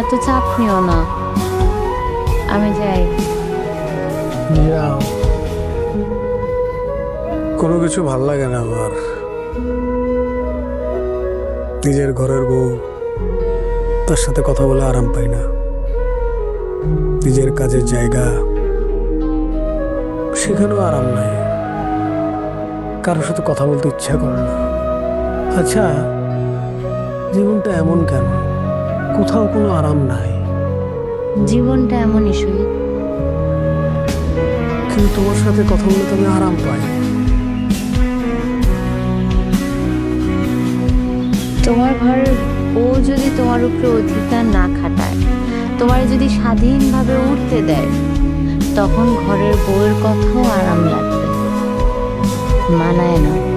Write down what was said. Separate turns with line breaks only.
এত চাপ নিও না, আমি যাই।
যাও, কোনো কিছু ভাল লাগে না আমার। নিজের ঘরের বউ, তার সাথে কথা বলে আরাম পাই না। নিজের কাজের জায়গা, সেখানেও আরাম নাই। কারোর সাথে কথা বলতে ইচ্ছা করে না। আচ্ছা, জীবনটা এমন কেন? কোথাও কোনো আরাম নাই।
জীবনটা এমনই শহীদ।
কিন্তু তোমার সাথে কথা বলে তো আমি আরাম পাই।
তোমার ঘরের বউ যদি তোমার উপরে অধিকার না খাটায়, তোমার যদি স্বাধীনভাবে উঠতে দেয়, তখন ঘরের বউয়ের কথাও আরাম লাগবে। মানায় না।